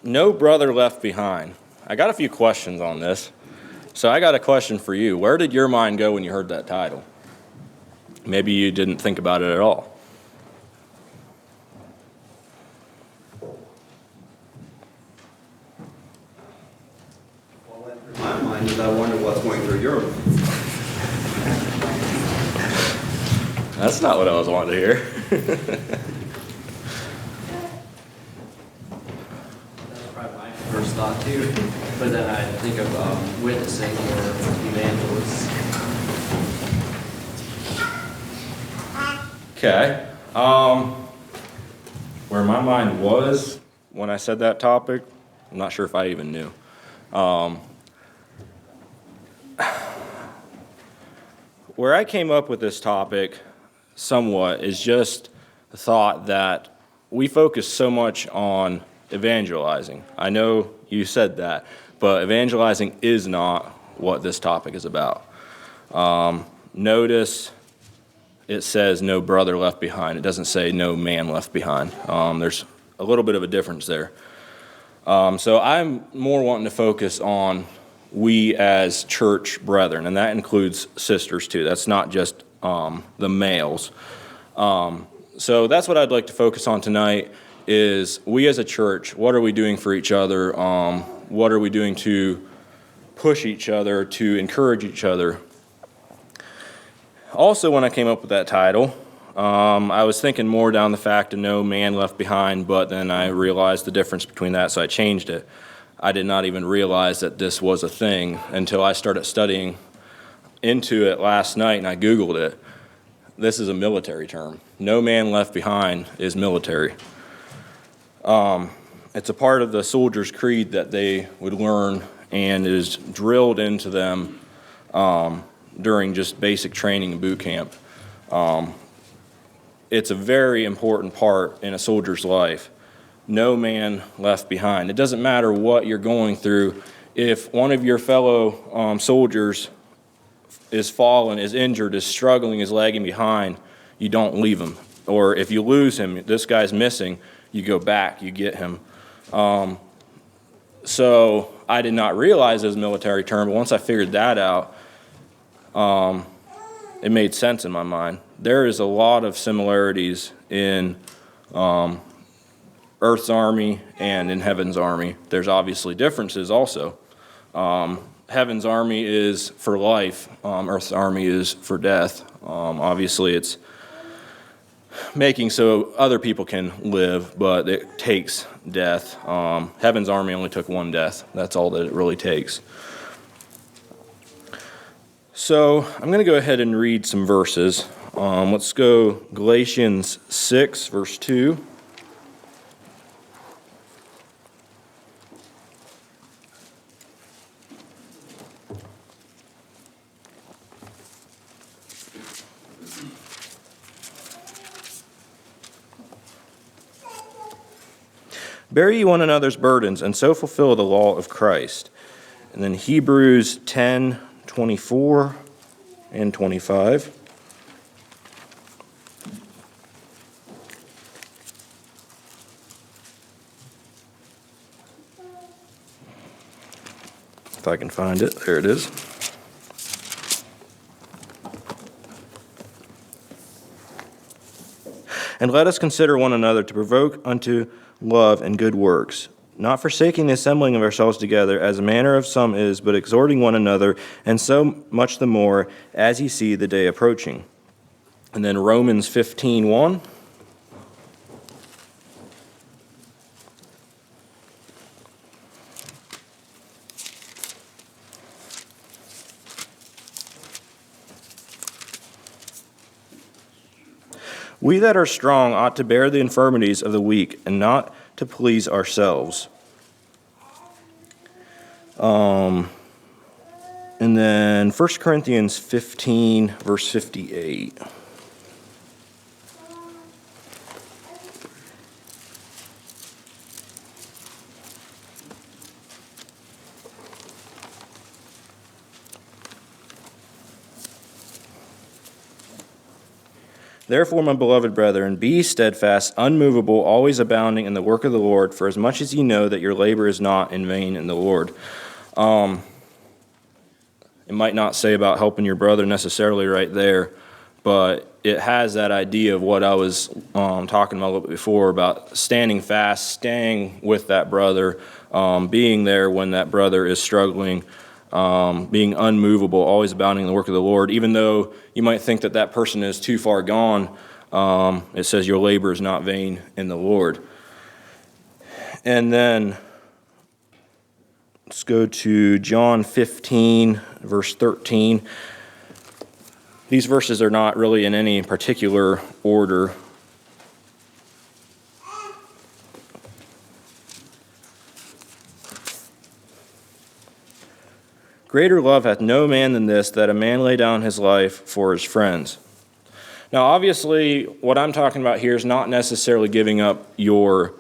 No brother left behind. I got a few questions on this. So I got a question for you. Where did your mind go when you heard that title? Maybe you didn't think about it at all. What went through my mind is I wonder what's going through your mind. That's not what I was wanting to hear. That's probably my first thought too. But then I think of witnessing or evangelists. Okay. Where my mind was when I said that topic, I'm not sure if I even knew. Where I came up with this topic somewhat is just the thought that we focus so much on evangelizing. I know you said that, but evangelizing is not what this topic is about. Notice it says no brother left behind. It doesn't say no man left behind. There's a little bit of a difference there. So I'm more wanting to focus on we as church brethren, and that includes sisters too. That's not just the males. So that's what I'd like to focus on tonight is we as a church, what are we doing for each other? What are we doing to push each other, to encourage each other? Also, when I came up with that title, I was thinking more down the fact of no man left behind, but then I realized the difference between that, so I changed it. I did not even realize that this was a thing until I started studying into it last night, and I Googled it. This is a military term. No man left behind is military. It's a part of the soldier's creed that they would learn and is drilled into them during just basic training and boot camp. It's a very important part in a soldier's life. No man left behind. It doesn't matter what you're going through. If one of your fellow soldiers is fallen, is injured, is struggling, is lagging behind, you don't leave him. Or if you lose him, this guy's missing, you go back, you get him. So I did not realize it was a military term, but once I figured that out, it made sense in my mind. There is a lot of similarities in Earth's army and in Heaven's army. There's obviously differences also. Heaven's army is for life. Earth's army is for death. Obviously, it's making so other people can live, but it takes death. Heaven's army only took one death. That's all that it really takes. So I'm going to go ahead and read some verses. Let's go Galatians 6, verse 2. Bear ye one another's burdens, and so fulfill the law of Christ. And then Hebrews 10:24 and 25. If I can find it, there it is. And let us consider one another to provoke unto love and good works, not forsaking the assembling of ourselves together, as a manner of some is, but exhorting one another, and so much the more as ye see the day approaching. And then Romans 15:1. We that are strong ought to bear the infirmities of the weak, and not to please ourselves. And then 1 Corinthians 15, verse 58. Therefore, my beloved brethren, be steadfast, unmovable, always abounding in the work of the Lord, for as much as ye know that your labor is not in vain in the Lord. It might not say about helping your brother necessarily right there, but it has that idea of what I was talking about a little bit before, about standing fast, staying with that brother, being there when that brother is struggling, being unmovable, always abounding in the work of the Lord. Even though you might think that that person is too far gone, it says your labor is not vain in the Lord. And then let's go to John 15, verse 13. These verses are not really in any particular order. Greater love hath no man than this, that a man lay down his life for his friends. Now, obviously, what I'm talking about here is not necessarily giving up your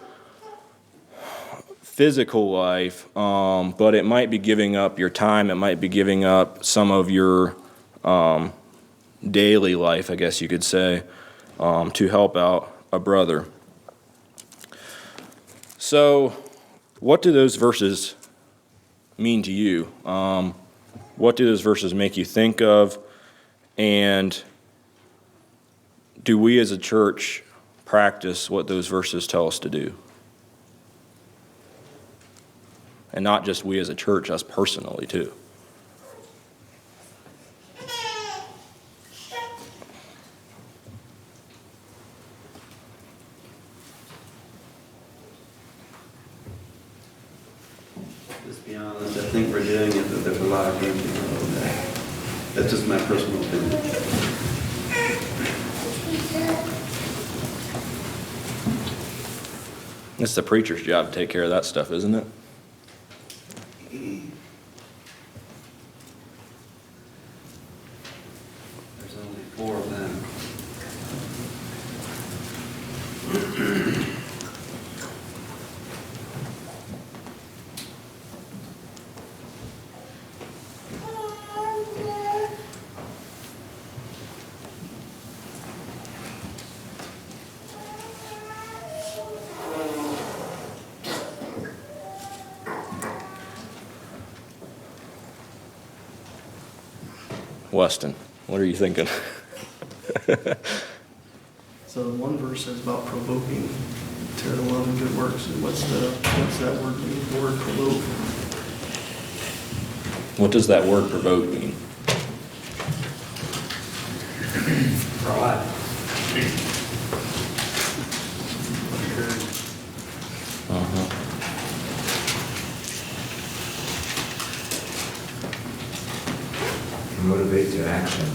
physical life, but it might be giving up your time. It might be giving up some of your daily life, I guess you could say, to help out a brother. So, what do those verses mean to you? What do those verses make you think of? And do we as a church practice what those verses tell us to do? And not just we as a church, us personally too. Just be honest, I think we're doing it, but there's a lot of room to grow there. That's just my personal opinion. It's the preacher's job to take care of that stuff, isn't it? There's only 4 of them. Weston, what are you thinking? So the one verse says about provoking to love and good works. What's that word mean? The word provoke. What does that word provoke mean? Pride. Motivate to action.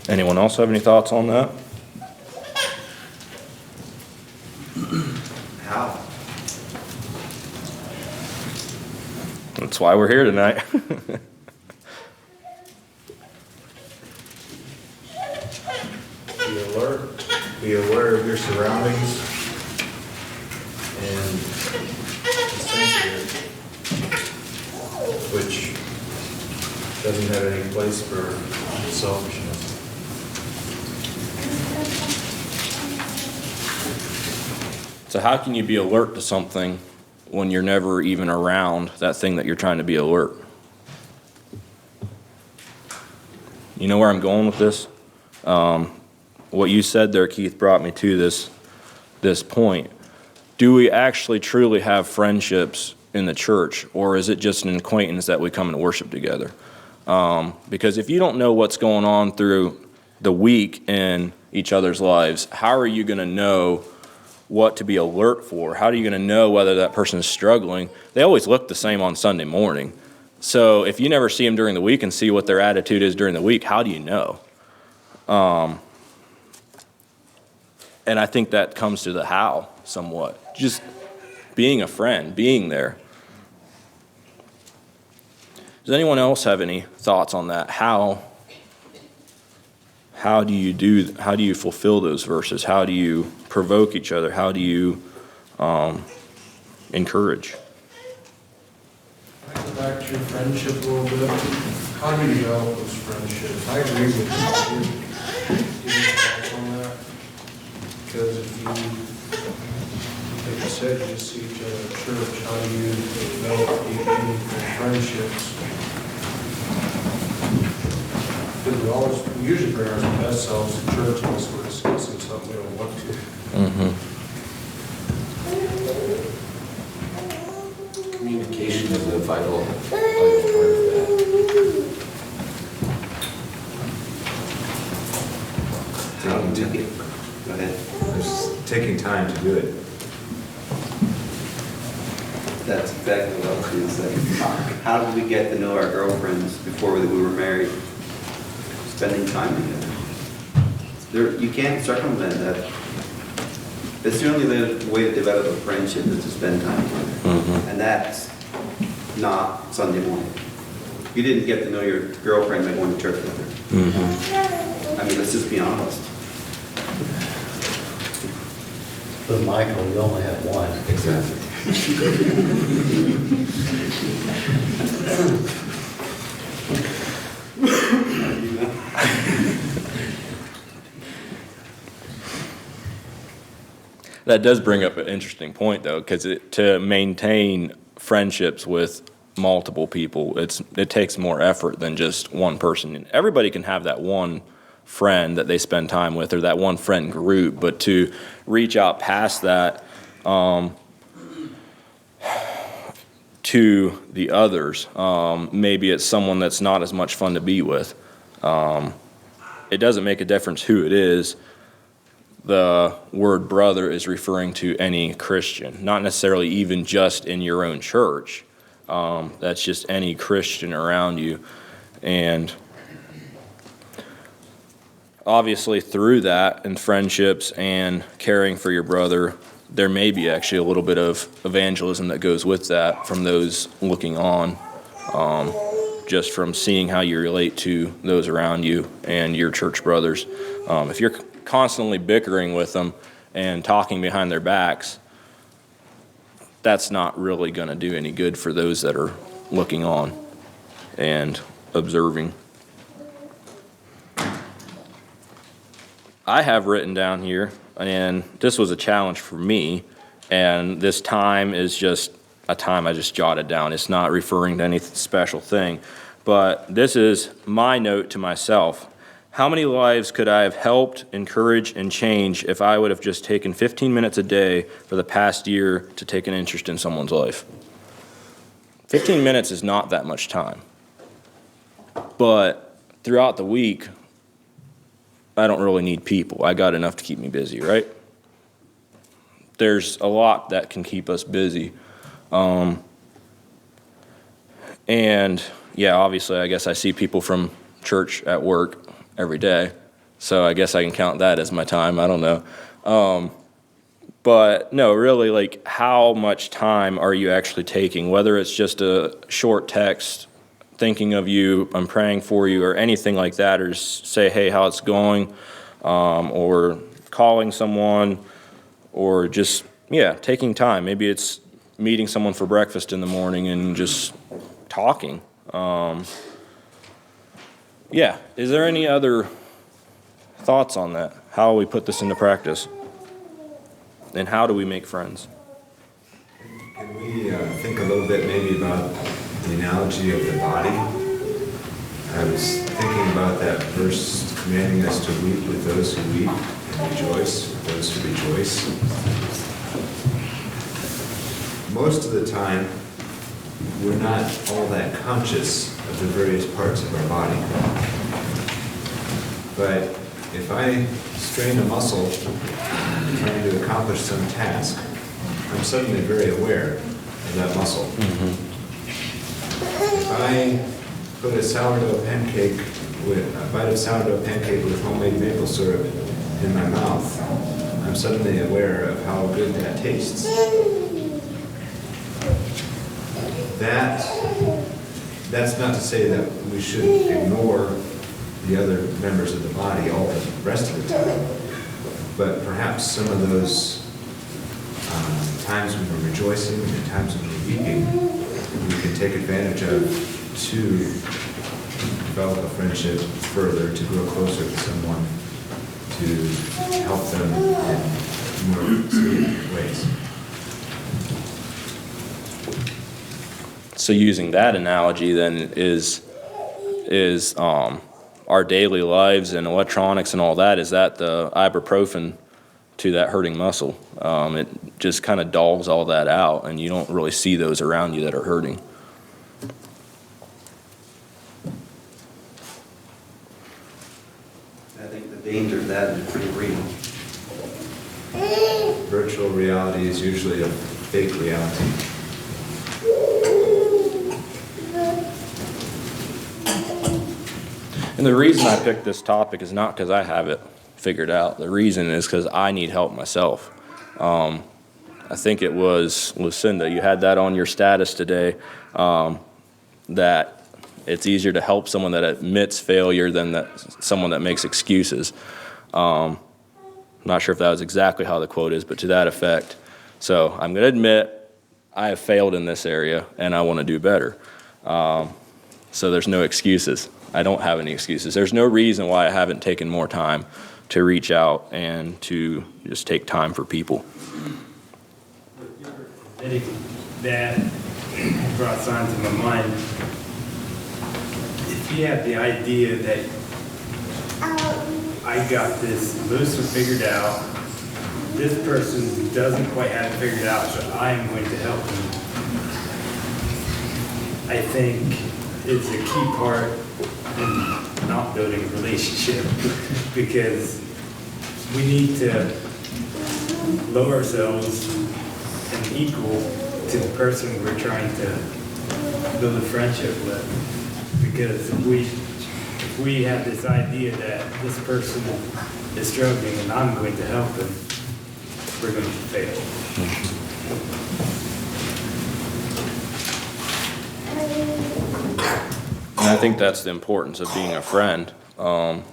Anyone else have any thoughts on that? How? That's why we're here tonight. Be alert, be aware of your surroundings, and be sensitive, which doesn't have any place for selfishness. So how can you be alert to something when you're never even around that thing that you're trying to be alert? You know where I'm going with this? What you said there, Keith, brought me to this point. Do we actually truly have friendships in the church, or is it just an acquaintance that we come and worship together? Because if you don't know what's going on through the week in each other's lives, how are you going to know what to be alert for? How are you going to know whether that person is struggling? They always look the same on Sunday morning. So if you never see them during the week and see what their attitude is during the week, how do you know? And I think that comes to the how somewhat. Just being a friend, being there. Does anyone else have any thoughts on that? How how do you fulfill those verses? How do you provoke each other? How do you encourage? I go back to your friendship a little bit. How do you develop those friendships? I agree with you. Give me thoughts on that. Because if you, like you said, you just see each other at church, how do you develop meaningful friendships? Because we usually bring our best selves to church unless we're discussing something we don't want to. Communication is a vital part of that. Go ahead. Just taking time to do it. That's exactly what I was going to say. How did we get to know our girlfriends before we were married? Spending time together. You can't circumvent that. It's the only way to develop a friendship is to spend time together. And that's not Sunday morning. You didn't get to know your girlfriend by going to church with her. I mean, let's just be honest. But Michael, you only have one. Exactly. That does bring up an interesting point, though, because to maintain friendships with multiple people, it takes more effort than just one person. Everybody can have that one friend that they spend time with or that one friend group, but to reach out past that to the others, maybe it's someone that's not as much fun to be with. It doesn't make a difference who it is. The word brother is referring to any Christian, not necessarily even just in your own church. That's just any Christian around you. And obviously through that and friendships and caring for your brother, there may be actually a little bit of evangelism that goes with that from those looking on, just from seeing how you relate to those around you and your church brothers. If you're constantly bickering with them and talking behind their backs, that's not really going to do any good for those that are looking on and observing. I have written down here, and this was a challenge for me, and this time is just a time I just jotted down. It's not referring to any special thing, but this is my note to myself. How many lives could I have helped, encouraged, and changed if I would have just taken 15 minutes a day for the past year to take an interest in someone's life? 15 minutes is not that much time. But throughout the week, I don't really need people. I got enough to keep me busy, right? There's a lot that can keep us busy. And yeah, obviously, I guess I see people from church at work every day, so I guess I can count that as my time. I don't know. But no, really, like, how much time are you actually taking? Whether it's just a short text, thinking of you, I'm praying for you, or anything like that, or just say, hey, how it's going, or calling someone, or just, taking time. Maybe it's meeting someone for breakfast in the morning and just talking. Is there any other thoughts on that? How we put this into practice? And how do we make friends? Can we think a little bit maybe about the analogy of the body? I was thinking about that verse commanding us to weep with those who weep and rejoice with those who rejoice. Most of the time, we're not all that conscious of the various parts of our body. But if I strain a muscle trying to accomplish some task, I'm suddenly very aware of that muscle. If I put a bite of sourdough pancake with homemade maple syrup in my mouth, I'm suddenly aware of how good that tastes. That's not to say that we should ignore the other members of the body all the rest of the time. But perhaps some of those times when we're rejoicing and times when we're weeping, we can take advantage of to develop a friendship further, to grow closer to someone, to help them in more significant ways. So using that analogy then is our daily lives and electronics and all that, is that the ibuprofen to that hurting muscle? It just kind of dulls all that out, and you don't really see those around you that are hurting. I think the danger of that is pretty real. Virtual reality is usually a fake reality. And the reason I picked this topic is not because I have it figured out. The reason is because I need help myself. I think it was Lucinda, you had that on your status today, that it's easier to help someone that admits failure than someone that makes excuses. I'm not sure if that was exactly how the quote is, but to that effect. So I'm going to admit I have failed in this area and I want to do better. So there's no excuses. I don't have any excuses. There's no reason why I haven't taken more time to reach out and to just take time for people. That brought something to my mind. If you have the idea that I got this looser figured out, this person doesn't quite have it figured out, so I am going to help them, I think it's a key part in not building a relationship, because we need to lower ourselves and equal to the person we're trying to build a friendship with. Because if we have this idea that this person is struggling and I'm going to help them, we're going to fail. And I think that's the importance of being a friend.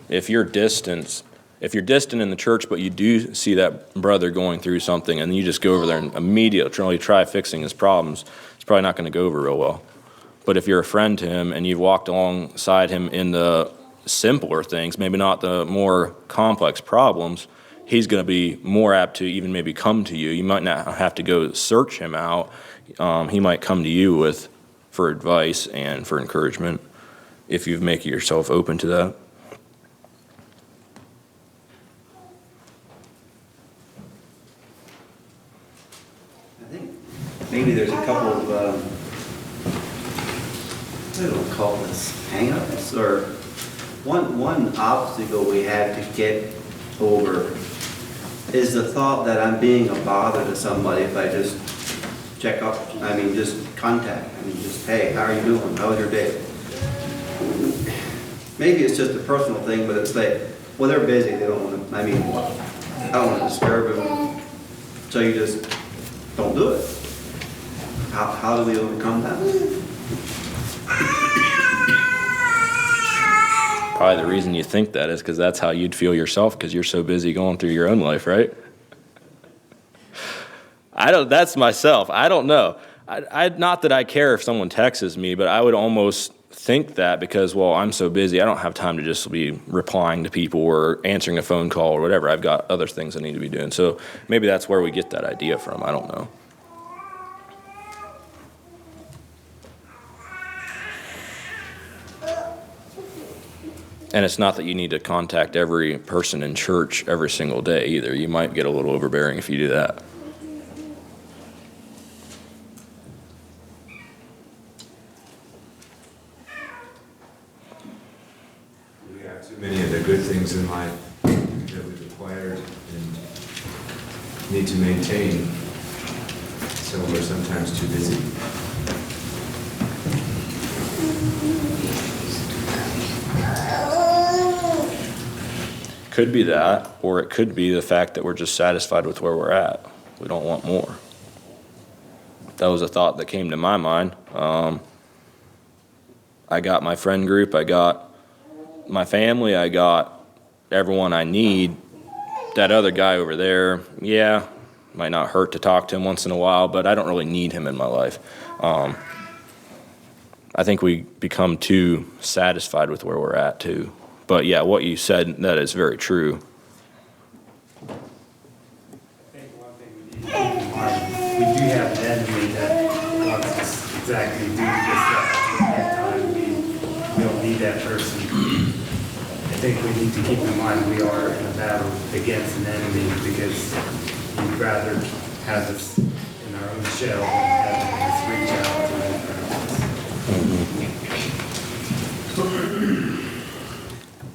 If you're distant in the church, but you do see that brother going through something, and you just go over there and immediately try fixing his problems, it's probably not going to go over real well. But if you're a friend to him and you've walked alongside him in the simpler things, maybe not the more complex problems, he's going to be more apt to even maybe come to you. You might not have to go search him out. He might come to you for advice and for encouragement if you make yourself open to that. I think maybe there's a couple of, what do I call this, hang-ups, or one obstacle we have to get over is the thought that I'm being a bother to somebody if I just just contact, just, hey, how are you doing? How was your day? Maybe it's just a personal thing, but it's like, well, they're busy, they don't want to, I don't want to disturb them, so you just don't do it. How do we overcome that? Probably the reason you think that is because that's how you'd feel yourself, because you're so busy going through your own life, right? That's myself. I don't know. Not that I care if someone texts me, but I would almost think that because, well, I'm so busy, I don't have time to just be replying to people or answering a phone call or whatever. I've got other things I need to be doing. So maybe that's where we get that idea from. I don't know. And it's not that you need to contact every person in church every single day either. You might get a little overbearing if you do that. We have too many of the good things in life that we've acquired and need to maintain, so we're sometimes too busy. Could be that, or it could be the fact that we're just satisfied with where we're at. We don't want more. That was a thought that came to my mind. I got my friend group. I got my family, I got everyone I need. That other guy over there, yeah, might not hurt to talk to him once in a while, but I don't really need him in my life. I think we become too satisfied with where we're at, too. But yeah, what you said, that is very true. I think one thing we need to keep in mind, we do have an enemy that wants us exactly do just that. At time, we don't need that person. I think we need to keep in mind we are in a battle against an enemy because we'd rather have us in our own shell than having us reach out to them.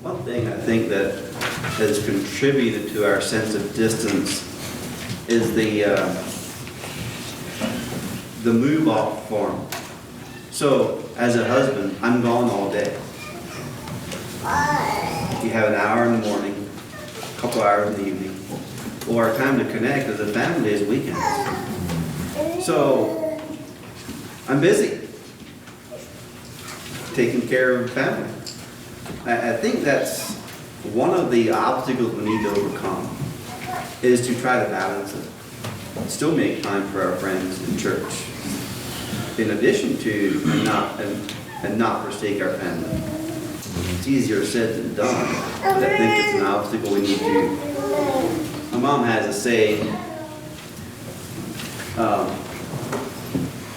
One thing I think that has contributed to our sense of distance is the move off form. So as a husband, I'm gone all day. You have an hour in the morning, a couple hours in the evening, or our time to connect as a family is weekends. So I'm busy taking care of family. I think that's one of the obstacles we need to overcome, is to try to balance it. Still make time for our friends in church, in addition to and not forsake our family. It's easier said than done, but I think it's an obstacle we need to. My mom has a saying,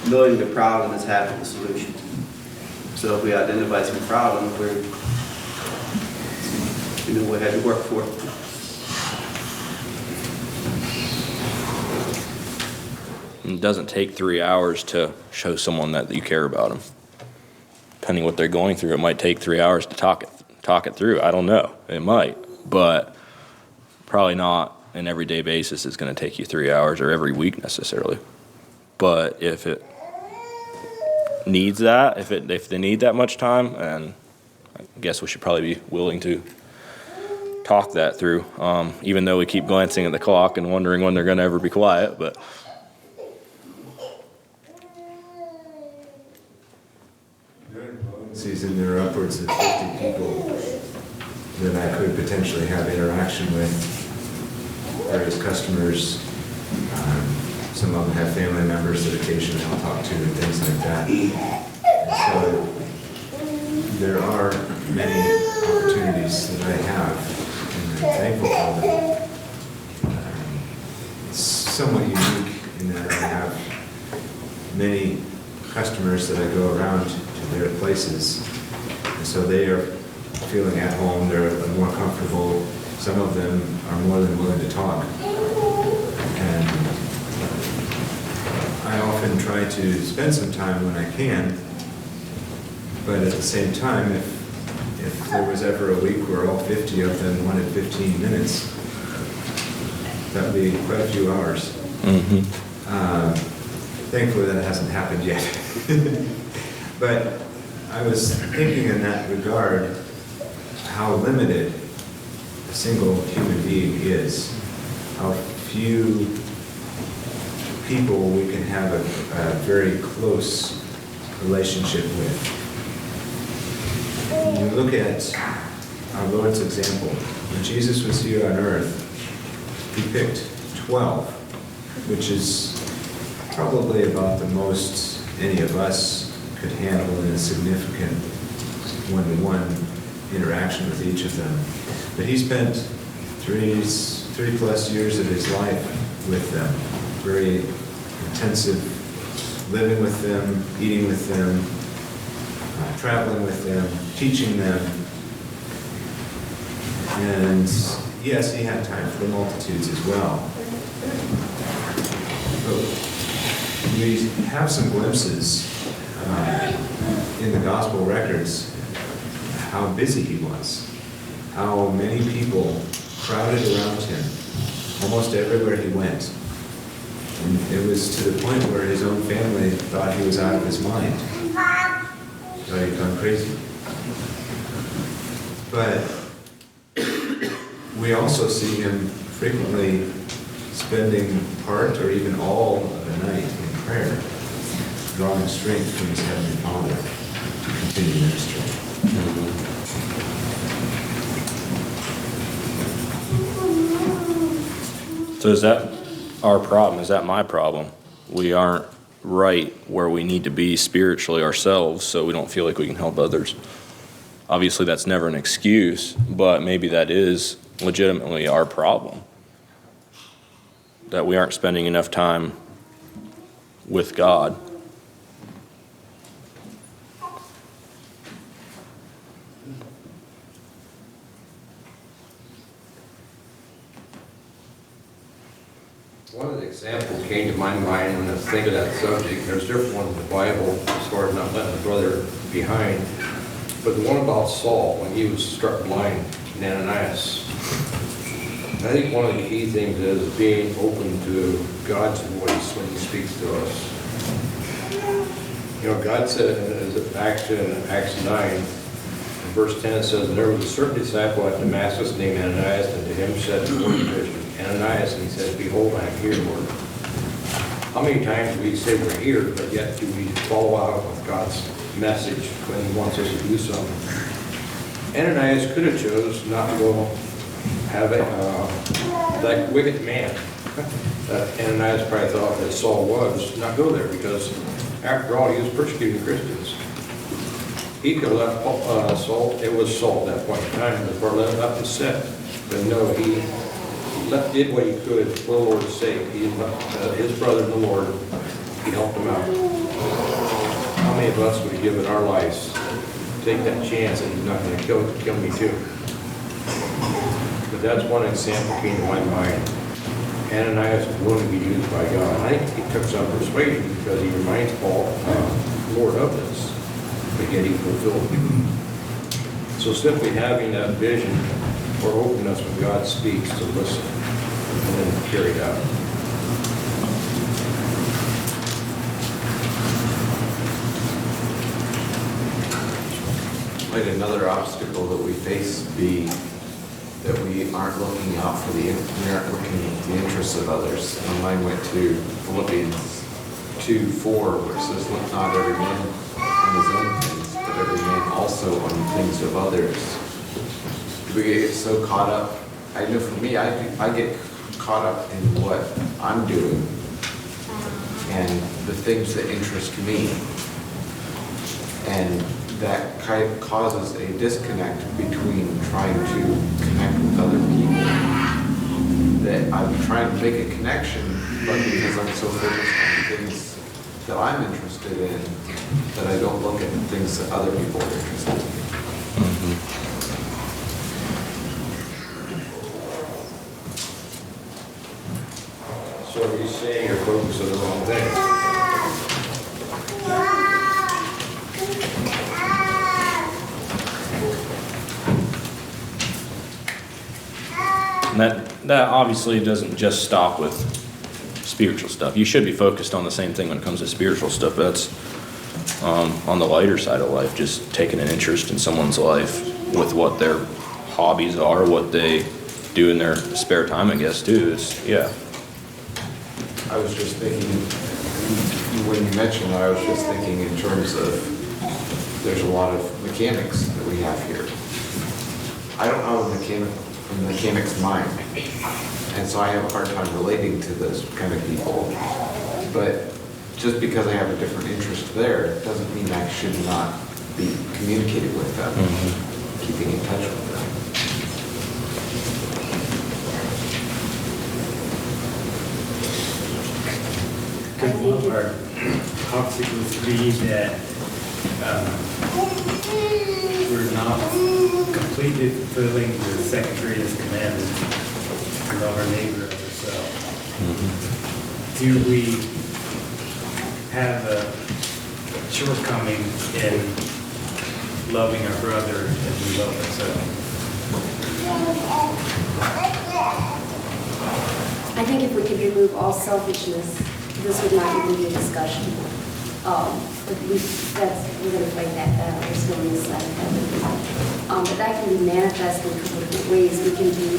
knowing the problem is half of the solution. So if we identify some problems, we know what we had to work for. It doesn't take 3 hours to show someone that you care about them. Depending what they're going through, it might take 3 hours to talk it through. I don't know. It might, but probably not an everyday basis is going to take you 3 hours or every week necessarily. But if it needs that, if they need that much time, and I guess we should probably be willing to talk that through, even though we keep glancing at the clock and wondering when they're going to ever be quiet. But During mowing season, there are upwards of 50 people that I could potentially have interaction with, various customers. Some of them have family members that occasionally I'll talk to and things like that. And so there are many opportunities that I have, and I'm thankful for them. It's somewhat unique in that I have many customers that I go around to their places, and so they are feeling at home, they're more comfortable. Some of them are more than willing to talk. And I often try to spend some time when I can, but at the same time, if there was ever a week where all 50 of them wanted 15 minutes, that would be quite a few hours. mm-hmm. Thankfully, that hasn't happened yet. But I was thinking in that regard how limited a single human being is, how few people we can have a very close relationship with. When you look at our Lord's example, when Jesus was here on earth, he picked 12, which is probably about the most any of us could handle in a significant one-to-one interaction with each of them. But he spent 3+ years of his life with them, very intensive, living with them, eating with them, traveling with them, teaching them. And yes, he had time for the multitudes as well. But we have some glimpses in the gospel records how busy he was, how many people crowded around him almost everywhere he went. And it was to the point where his own family thought he was out of his mind. Thought he'd gone crazy. But we also see him frequently spending part or even all of the night in prayer, drawing strength from his Heavenly Father to continue ministry. So is that our problem? Is that my problem? We aren't right where we need to be spiritually ourselves, so we don't feel like we can help others. Obviously, that's never an excuse, but maybe that is legitimately our problem. That we aren't spending enough time with God. One of the examples came to my mind when I was thinking of that subject. There's different ones in the Bible as far as not letting a brother behind. But the one about Saul, when he was struck blind in Ananias, I think one of the key things is being open to God's voice when he speaks to us. You know, God said in Acts 9, in verse 10, it says, "There was a certain disciple at Damascus named Ananias, and to him said the Lord vision, Ananias, and he said, Behold, I am here, Lord." How many times do we say we're here, but yet do we follow out with God's message when he wants us to do something? Ananias could have chose not to go have that wicked man that Ananias probably thought that Saul was, not go there, because after all, he was persecuting Christians. He could have left Saul. It was Saul at that point in time, before left and set. But no, he did what he could for the Lord's sake. He left his brother in the Lord. He helped him out. How many of us would give in our lives take that chance that he's not going to kill me too? But that's one example that came to my mind. Ananias was willing to be used by God. I think he took some persuasion because he reminds Paul, Lord, of this. But yet he fulfilled it. So simply having that vision or openness when God speaks to listen and then carry it out. Might another obstacle that we face be that we aren't looking out for we aren't looking at the interests of others. And mine went to Philippians 2:4, where it says, "Look not every man on his own things, but every man also on the things of others." We get so caught up. I know for me, I get caught up in what I'm doing and the things that interest me. And that kind of causes a disconnect between trying to connect with other people. That I'm trying to make a connection, but because I'm so focused on the things that I'm interested in, that I don't look at the things that other people are interested in. So are you saying you're focused on the wrong thing? And that obviously doesn't just stop with spiritual stuff. You should be focused on the same thing when it comes to spiritual stuff. That's on the lighter side of life, just taking an interest in someone's life with what their hobbies are, what they do in their spare time, I guess, too. Yeah. I was just thinking, when you mentioned that, I was just thinking in terms of, there's a lot of mechanics that we have here. I don't know from the mechanic's mind, and so I have a hard time relating to those kind of people. But just because I have a different interest there, doesn't mean I should not be communicating with them, keeping in touch with them. Could one of our obstacles be that we're not completely fulfilling the second greatest commandment, to love our neighbor as ourselves? Do we have a shortcoming in loving our brother as we love ourselves? I think if we could remove all selfishness, this would not even be a discussion. But we're going to fight that battle. We're still on this side of heaven. But that can be manifest in a couple of different ways. We can be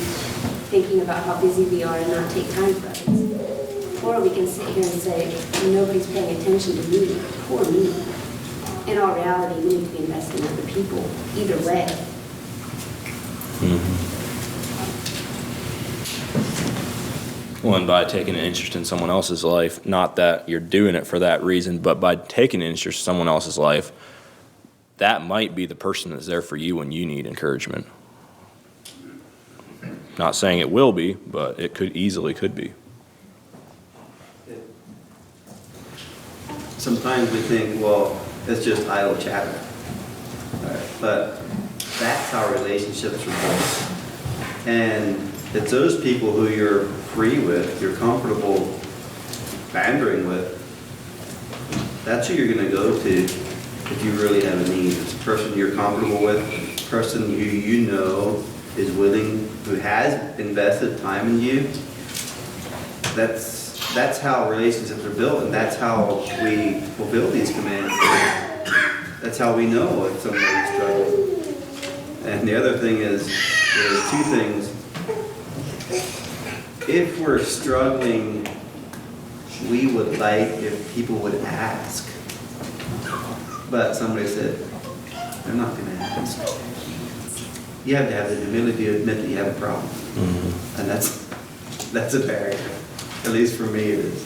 thinking about how busy we are and not take time for others. Or we can sit here and say, nobody's paying attention to me. Poor me. In all reality, we need to be investing in other people. Either way. Well, and by taking an interest in someone else's life, not that you're doing it for that reason, but by taking an interest in someone else's life, that might be the person that's there for you when you need encouragement. Not saying it will be, but it could be. Sometimes we think, well, it's just idle chatter. But that's how relationships are built. And it's those people who you're free with, you're comfortable bantering with, that's who you're going to go to if you really have a need. It's a person you're comfortable with, a person who you know is willing, who has invested time in you. That's how relationships are built, and that's how we fulfill these commands. That's how we know if somebody's struggling. And the other thing is, there's two things. If we're struggling, we would like if people would ask. But somebody said, they're not going to ask. You have to have the humility to admit that you have a problem. Mm-hmm. And that's a barrier. At least for me it is.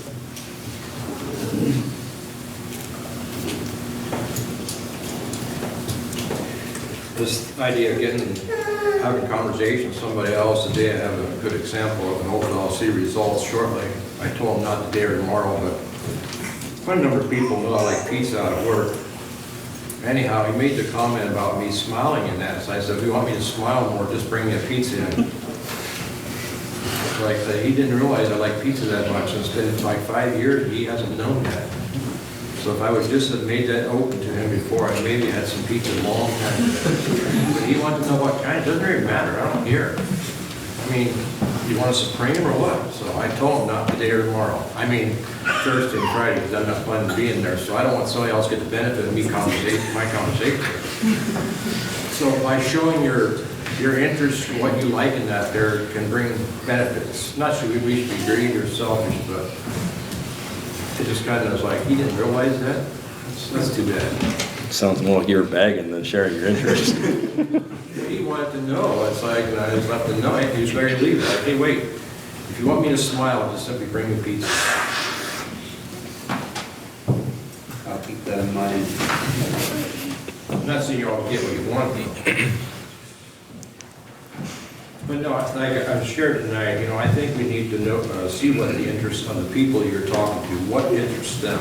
This idea of having a conversation with somebody else today, I have a good example of, and hopefully I'll see results shortly. I told them not today or tomorrow, but quite a number of people know I like pizza out at work. Anyhow, he made the comment about me smiling in that, so I said, if you want me to smile more, just bring me a pizza in. Like, he didn't realize I like pizza that much, and it's been like 5 years, he hasn't known that. So if I would just have made that open to him before, I maybe had some pizza a long time ago. But he wanted to know what kind. It doesn't really matter. I don't care. I mean, you want a Supreme or what? So I told him not today or tomorrow. I mean, Thursday and Friday, because I'm not planning to be in there. So I don't want somebody else to get the benefit of my conversation. So by showing your interest in what you like in that there can bring benefits. Not sure we should be greedy or selfish, but it just kind of was like, he didn't realize that? That's too bad. Sounds more like you're begging than sharing your interest. He wanted to know. It's like, and I just left him know. He was ready to leave. Like, hey, wait. If you want me to smile, just simply bring me pizza. I'll keep that in mind. I'm not saying you all get what you want. But no, like I've shared tonight, I think we need to know, see what the interests of the people you're talking to, what interests them.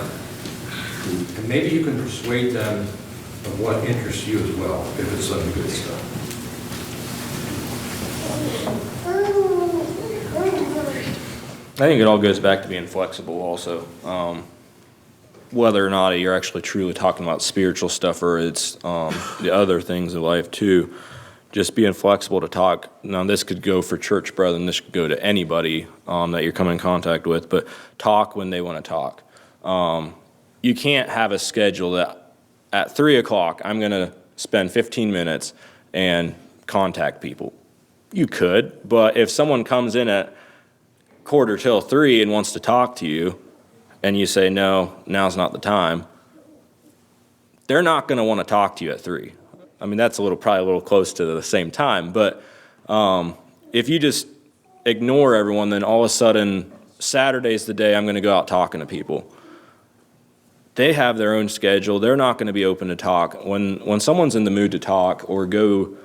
And maybe you can persuade them of what interests you as well, if it's some good stuff. I think it all goes back to being flexible also. Whether or not you're actually truly talking about spiritual stuff or it's the other things in life too. Just being flexible to talk. Now, this could go for church brethren. This could go to anybody that you're coming in contact with, but talk when they want to talk. You can't have a schedule that at 3 o'clock, I'm going to spend 15 minutes and contact people. You could, but if someone comes in at 2:45 and wants to talk to you, and you say, no, now's not the time, they're not going to want to talk to you at 3. I mean, that's probably a little close to the same time, but if you just ignore everyone, then all of a sudden, Saturday's the day I'm going to go out talking to people. They have their own schedule. They're not going to be open to talk. When someone's in the mood to talk or go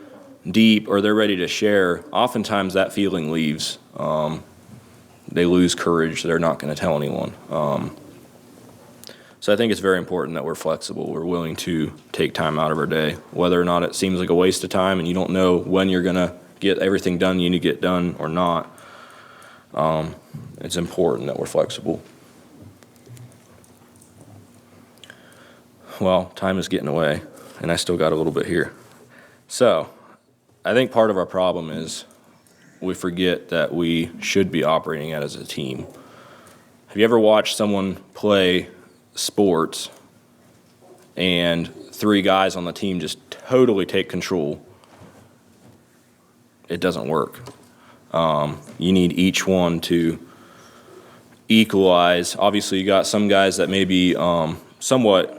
deep or they're ready to share, oftentimes that feeling leaves. They lose courage. They're not going to tell anyone. So I think it's very important that we're flexible. We're willing to take time out of our day, whether or not it seems like a waste of time and you don't know when you're going to get everything done you need to get done or not. It's important that we're flexible. Well, time is getting away, and I still got a little bit here. So I think part of our problem is we forget that we should be operating as a team. Have you ever watched someone play sports and 3 guys on the team just totally take control? It doesn't work. You need each one to equalize. Obviously, you got some guys that may be somewhat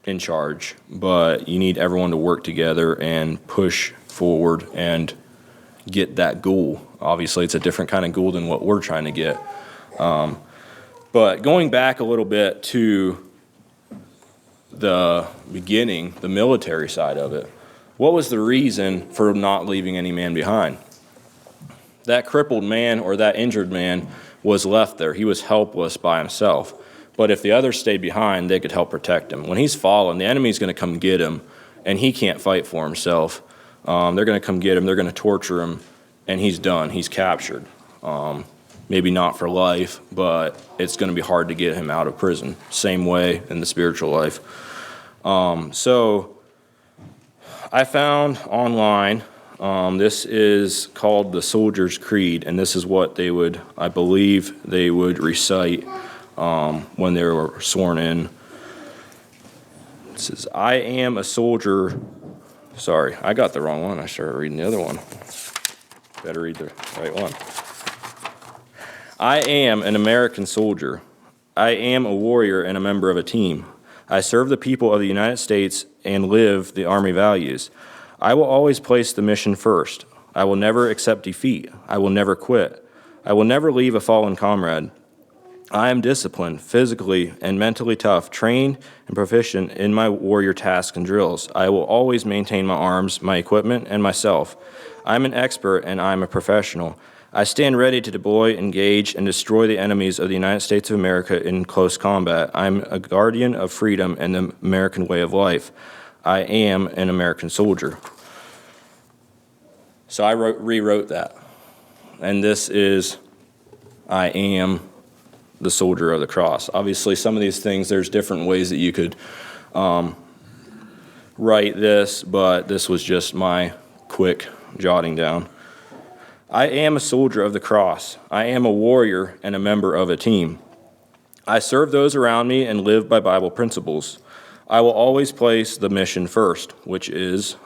in charge, but you need everyone to work together and push forward and get that goal. Obviously, it's a different kind of goal than what we're trying to get. But going back a little bit to the beginning, the military side of it, what was the reason for not leaving any man behind? That crippled man or that injured man was left there. He was helpless by himself. But if the others stayed behind, they could help protect him. When he's fallen, the enemy's going to come get him, and he can't fight for himself. They're going to come get him. They're going to torture him, and he's done. He's captured. Maybe not for life, but it's going to be hard to get him out of prison. Same way in the spiritual life. So I found online, this is called the Soldier's Creed, and this is what I believe they would recite when they were sworn in. It says, I am a soldier. Sorry, I got the wrong one. I started reading the other one. Better read the right one. I am an American soldier. I am a warrior and a member of a team. I serve the people of the United States and live the Army values. I will always place the mission first. I will never accept defeat. I will never quit. I will never leave a fallen comrade. I am disciplined, physically and mentally tough, trained and proficient in my warrior tasks and drills. I will always maintain my arms, my equipment, and myself. I am an expert and I am a professional. I stand ready to deploy, engage, and destroy the enemies of the United States of America in close combat. I am a guardian of freedom and the American way of life. I am an American soldier. So I rewrote that. And this is, I am the soldier of the cross. Obviously, some of these things, there's different ways that you could write this, but this was just my quick jotting down. I am a soldier of the cross. I am a warrior and a member of a team. I serve those around me and live by Bible principles. I will always place the mission first, which is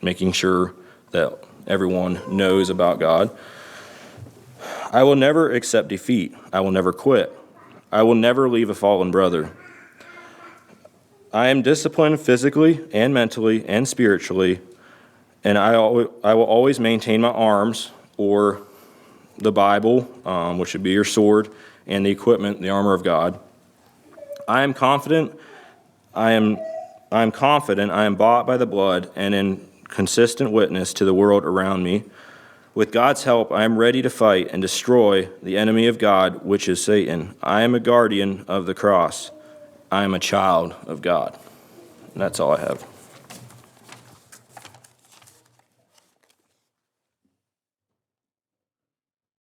making sure that everyone knows about God. I will never accept defeat. I will never quit. I will never leave a fallen brother. I am disciplined physically and mentally and spiritually, and I will always maintain my arms, or the Bible, which would be your sword, and the equipment, the armor of God. I am confident. I am confident. I am bought by the blood and in consistent witness to the world around me. With God's help, I am ready to fight and destroy the enemy of God, which is Satan. I am a guardian of the cross. I am a child of God. And that's all I have.